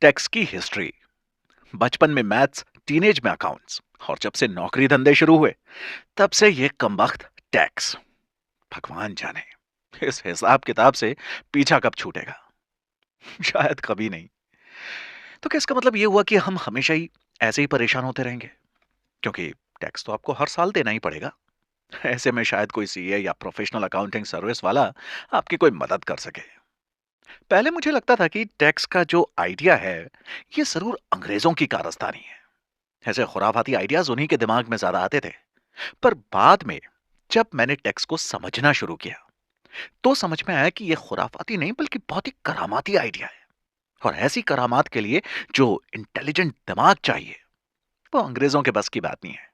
Tax की history. बचपन में मैथ्स, टीनेज में अकाउंट्स, और जब से नौकरी धंधे शुरू हुए तब से ये कमबख्त टैक्स। भगवान जाने इस हिसाब किताब से पीछा कब छूटेगा। शायद कभी नहीं। तो क्या इसका मतलब ये हुआ कि हम हमेशा ही ऐसे ही परेशान होते रहेंगे? क्योंकि टैक्स तो आपको हर साल देना ही पड़ेगा। ऐसे में शायद कोई सीए या प्रोफेशनल अकाउंटिंग सर्विस वाला आपकी कोई मदद कर सके। पहले मुझे लगता था कि टैक्स का जो आइडिया है ये जरूर अंग्रेजों की कारस्तानी है। ऐसे खुराफाती आइडियाज उन्हीं के दिमाग में ज्यादा आते थे। पर बाद में जब मैंने टैक्स को समझना शुरू किया तो समझ में आया कि यह खुराफाती नहीं बल्कि बहुत ही करामाती आइडिया है। और ऐसी करामात के लिए जो इंटेलिजेंट दिमाग चाहिए वो अंग्रेजों के बस की बात नहीं है।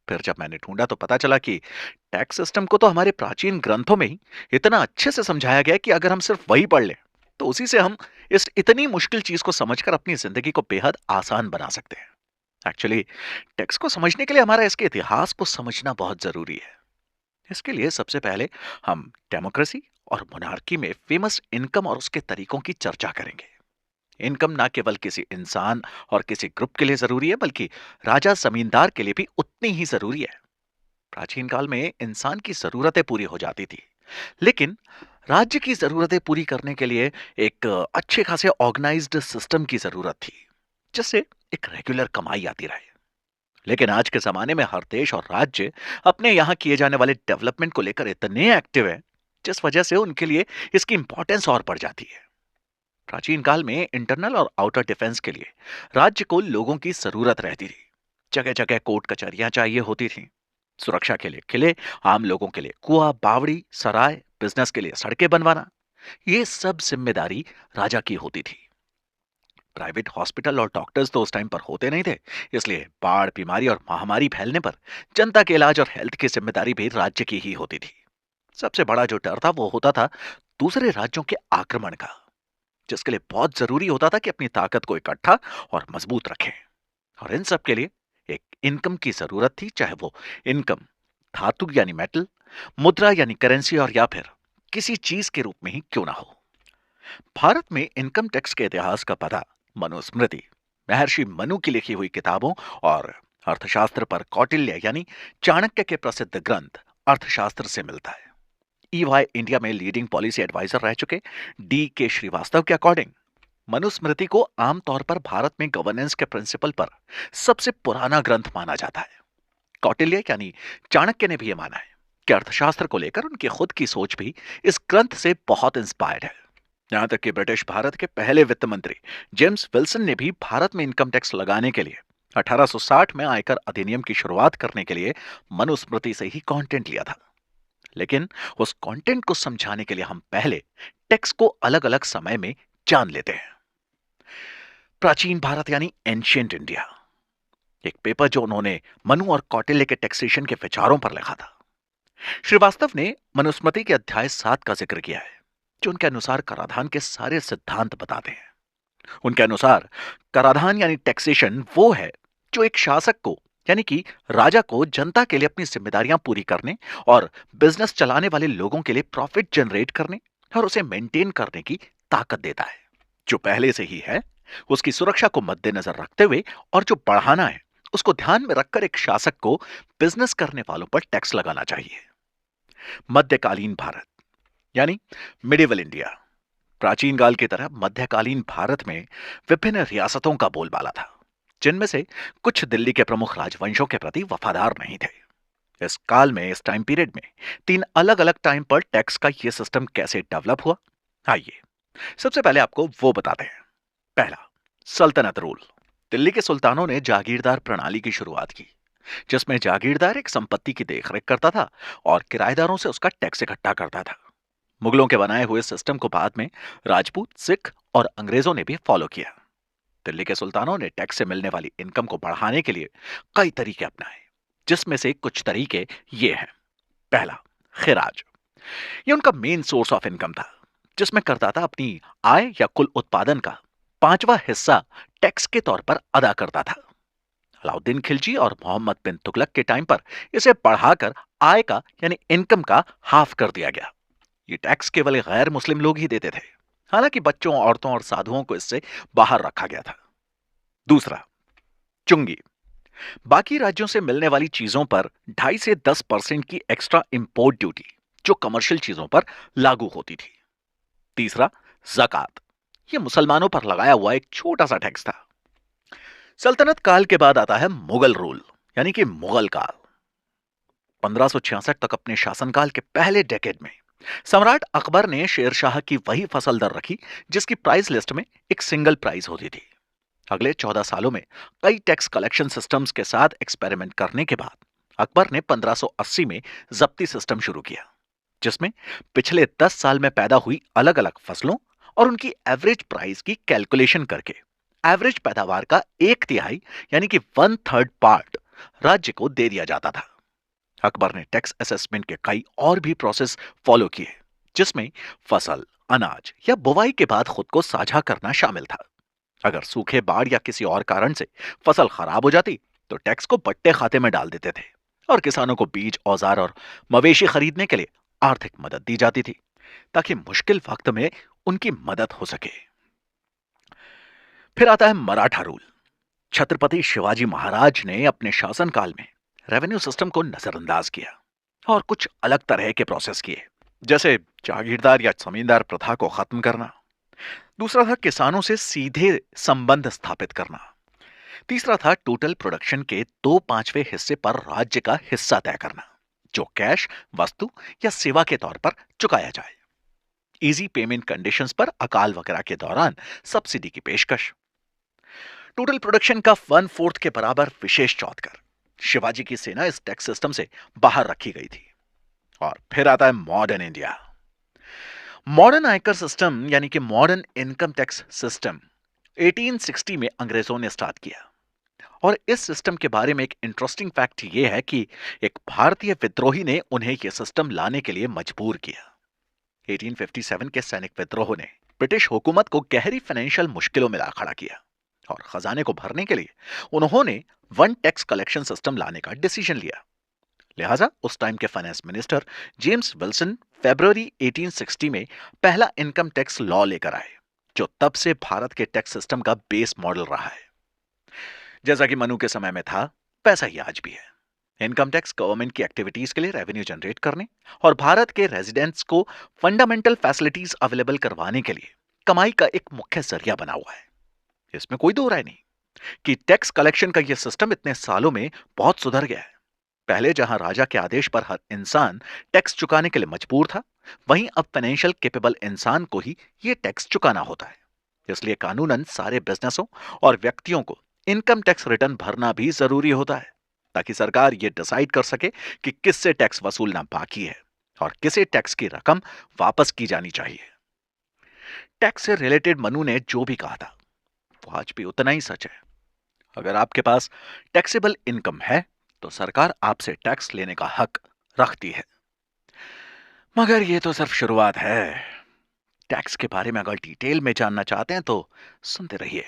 फिर जब मैंने ढूंढा तो पता चला कि टैक्स सिस्टम को तो हमारे प्राचीन ग्रंथों में ही इतना अच्छे से समझाया गया है कि अगर हम सिर्फ वही पढ़ लें तो उसी से हम इस इतनी मुश्किल चीज को समझकर अपनी जिंदगी को बेहद आसान बना सकते हैं। एक्चुअली टैक्स को समझने के लिए हमारा इसके इतिहास को समझना बहुत जरूरी है। इसके लिए सबसे पहले हम डेमोक्रेसी और मोनार्की में फेमस इनकम और उसके तरीकों की चर्चा करेंगे। इनकम ना केवल किसी इंसान और किसी ग्रुप के लिए जरूरी है बल्कि राजा जमींदार के लिए भी उतनी ही जरूरी है। प्राचीन काल में इंसान की जरूरतें पूरी हो जाती थी, लेकिन राज्य की जरूरतें पूरी करने के लिए एक अच्छे खासे ऑर्गेनाइज्ड सिस्टम की जरूरत थी, जिससे एक रेगुलर कमाई आती रहे। लेकिन आज के जमाने में हर देश और राज्य अपने यहां किए जाने वाले डेवलपमेंट को लेकर इतने एक्टिव है, जिस वजह से उनके लिए इसकी इंपॉर्टेंस और बढ़ जाती है। प्राचीन काल में इंटरनल और आउटर डिफेंस के लिए राज्य को लोगों की जरूरत रहती थी। जगह जगह कोर्ट कचहरियां चाहिए होती थी। सुरक्षा के लिए किले, आम लोगों के लिए कुआं, बावड़ी, सराय, बिजनेस के लिए सड़कें बनवाना, ये सब जिम्मेदारी राजा की होती थी। प्राइवेट हॉस्पिटल और डॉक्टर्स तो उस टाइम पर होते नहीं थे, इसलिए बाढ़, बीमारी और महामारी फैलने पर जनता के इलाज और हेल्थ की जिम्मेदारी भी राज्य की ही होती थी। सबसे बड़ा जो डर था वो होता था दूसरे राज्यों के आक्रमण का, जिसके लिए बहुत जरूरी होता था कि अपनी ताकत को इकट्ठा और मजबूत रखें। और इन सब के लिए एक इनकम की जरूरत थी, चाहे वो इनकम धातु यानी मेटल, मुद्रा यानी करेंसी, और या फिर किसी चीज के रूप में ही क्यों ना हो। भारत में इनकम टैक्स के इतिहास का पता मनुस्मृति, महर्षि मनु की लिखी हुई किताबों और अर्थशास्त्र पर कौटिल्य यानी चाणक्य के प्रसिद्ध ग्रंथ अर्थशास्त्र से मिलता है। ईवाई इंडिया में लीडिंग पॉलिसी एडवाइजर रह चुके डी के श्रीवास्तव के अकॉर्डिंग मनुस्मृति को आमतौर पर भारत में गवर्नेंस के प्रिंसिपल पर सबसे पुराना ग्रंथ माना जाता है। कौटिल्य यानी चाणक्य ने भी यह माना है कि अर्थशास्त्र को लेकर उनकी खुद की सोच भी इस ग्रंथ से बहुत इंस्पायर्ड है। यहां तक कि ब्रिटिश भारत के पहले वित्त मंत्री जेम्स विल्सन ने भी भारत में इनकम टैक्स लगाने के लिए 1860 में आयकर अधिनियम की शुरुआत करने के लिए मनुस्मृति से ही कंटेंट लिया था। लेकिन उस कंटेंट को समझाने के लिए हम पहले टैक्स को अलग अलग समय में जान लेते हैं। प्राचीन भारत यानी एंशियंट इंडिया, एक पेपर जो उन्होंने मनु और कौटिल्य के टैक्सेशन के विचारों पर लिखा था। श्रीवास्तव ने मनुस्मृति के अध्याय 7 का जिक्र किया है, जो उनके अनुसार कराधान के सारे सिद्धांत बताते हैं। उनके अनुसार कराधान यानी टैक्सेशन वो है जो एक शासक को यानी कि राजा को जनता के लिए अपनी जिम्मेदारियां पूरी करने और बिजनेस चलाने वाले लोगों के लिए प्रॉफिट जनरेट करने और उसे मेंटेन करने की ताकत देता है। जो पहले से ही है उसकी सुरक्षा को मद्देनजर रखते हुए और जो बढ़ाना है उसको ध्यान में रखकर एक शासक को बिजनेस करने वालों पर टैक्स लगाना चाहिए। मध्यकालीन भारत यानी मिडिवल इंडिया, प्राचीन काल की तरह मध्यकालीन भारत में विभिन्न रियासतों का बोलबाला था, जिनमें से कुछ दिल्ली के प्रमुख राजवंशों के प्रति वफादार नहीं थे। इस काल में, इस टाइम पीरियड में, तीन अलग अलग टाइम पर टैक्स का यह सिस्टम कैसे डेवलप हुआ, आइए सबसे पहले आपको वो बताते हैं। पहला, सल्तनत रूल। दिल्ली के सुल्तानों ने जागीरदार प्रणाली की शुरुआत की, जिसमें जागीरदार एक संपत्ति की देखरेख करता था और किराएदारों से उसका टैक्स इकट्ठा करता था। मुगलों के बनाए हुए सिस्टम को बाद में राजपूत, सिख और अंग्रेजों ने भी फॉलो किया। दिल्ली के सुल्तानों ने टैक्स से मिलने वाली इनकम को बढ़ाने के लिए कई तरीके अपनाए, जिसमें से कुछ तरीके ये हैं। पहला, खिराज। ये उनका मेन सोर्स ऑफ इनकम था, जिसमें करदाता अपनी आय या कुल उत्पादन का पांचवा हिस्सा टैक्स के तौर पर अदा करता था। अलाउद्दीन खिलजी और मोहम्मद बिन तुगलक के टाइम पर इसे बढ़ाकर आय का यानी इनकम का हाफ कर दिया गया। ये टैक्स केवल गैर मुस्लिम लोग ही देते थे। हालांकि बच्चों, औरतों और साधुओं को इससे बाहर रखा गया था। दूसरा, चुंगी। बाकी राज्यों से मिलने वाली चीजों पर 2.5 से 10% की एक्स्ट्रा इंपोर्ट ड्यूटी जो कमर्शियल चीजों पर लागू होती थी। तीसरा, ज़कात। यह मुसलमानों पर लगाया हुआ एक छोटा सा टैक्स था। सल्तनत काल के बाद आता है मुगल रूल, यानी कि मुगल काल। 1566 तक अपने शासनकाल के पहले डेकेड में सम्राट अकबर ने शेरशाह की वही फसल दर रखी जिसकी प्राइस लिस्ट में एक सिंगल प्राइस होती थी। अगले 14 सालों में कई टैक्स कलेक्शन सिस्टम्स के साथ एक्सपेरिमेंट करने के बाद अकबर ने 1580 में जब्ती सिस्टम शुरू किया, जिसमें पिछले 10 साल में पैदा हुई अलग अलग फसलों और उनकी एवरेज प्राइस की कैलकुलेशन करके एवरेज पैदावार का 1/3 यानी कि 1/3 पार्ट राज्य को दे दिया जाता था। अकबर ने टैक्स असेसमेंट के कई और भी प्रोसेस फॉलो किए, जिसमें फसल, अनाज या बुवाई के बाद खुद को साझा करना शामिल था। अगर सूखे, बाढ़ या किसी और कारण से फसल खराब हो जाती तो टैक्स को बट्टे खाते में डाल देते थे और किसानों को बीज, औजार और मवेशी खरीदने के लिए आर्थिक मदद दी जाती थी ताकि मुश्किल वक्त में उनकी मदद हो सके। फिर आता है मराठा रूल। छत्रपति शिवाजी महाराज ने अपने शासनकाल में रेवेन्यू सिस्टम को नजरअंदाज किया और कुछ अलग तरह के प्रोसेस किए, जैसे जागीरदार या जमींदार प्रथा को खत्म करना। दूसरा था किसानों से सीधे संबंध स्थापित करना। तीसरा था टोटल प्रोडक्शन के 2/5 हिस्से पर राज्य का हिस्सा तय करना, जो कैश, वस्तु या सेवा के तौर पर चुकाया जाए। इजी पेमेंट कंडीशंस पर अकाल वगैरह के दौरान सब्सिडी की पेशकश। टोटल प्रोडक्शन का 1/4 के बराबर विशेष चौथ कर शिवाजी की सेना इस टैक्स सिस्टम से बाहर रखी गई थी। और फिर आता है मॉडर्न इंडिया। मॉडर्न आयकर सिस्टम यानी कि मॉडर्न इनकम टैक्स सिस्टम 1860 में अंग्रेजों ने स्टार्ट किया। और इस सिस्टम के बारे में एक इंटरेस्टिंग फैक्ट यह है कि एक भारतीय विद्रोही ने उन्हें यह सिस्टम लाने के लिए मजबूर किया। 1857 के सैनिक विद्रोह ने ब्रिटिश हुकूमत को गहरी फाइनेंशियल मुश्किलों में ला खड़ा किया और खजाने को भरने के लिए उन्होंने वन टैक्स कलेक्शन सिस्टम लाने का डिसीजन लिया। लिहाजा उस टाइम के फाइनेंस मिनिस्टर जेम्स विल्सन फरवरी 1860 में पहला इनकम टैक्स लॉ लेकर आए, जो तब से भारत के टैक्स सिस्टम का बेस मॉडल रहा है। जैसा कि मनु के समय में था, वैसा ही आज भी है। इनकम टैक्स गवर्नमेंट की एक्टिविटीज के लिए रेवेन्यू जनरेट करने और भारत के रेजिडेंट्स को फंडामेंटल फैसिलिटीज अवेलेबल करवाने के लिए कमाई का एक मुख्य जरिया बना हुआ है। इसमें कोई दो राय नहीं कि टैक्स कलेक्शन का यह सिस्टम इतने सालों में बहुत सुधर गया है। पहले जहां राजा के आदेश पर हर इंसान टैक्स चुकाने के लिए मजबूर था, वहीं अब फाइनेंशियल कैपेबल इंसान को ही यह टैक्स चुकाना होता है। इसलिए कानूनन सारे बिजनेसों और व्यक्तियों को इनकम टैक्स रिटर्न भरना भी जरूरी होता है, ताकि सरकार यह डिसाइड कर सके कि किससे टैक्स वसूलना बाकी है और किसे टैक्स की रकम वापस की जानी चाहिए। टैक्स से रिलेटेड मनु ने जो भी कहा था वो आज भी उतना ही सच है। अगर आपके पास टैक्सेबल इनकम है तो सरकार आपसे टैक्स लेने का हक रखती है। मगर यह तो सिर्फ शुरुआत है। टैक्स के बारे में अगर डिटेल में जानना चाहते हैं तो सुनते रहिए।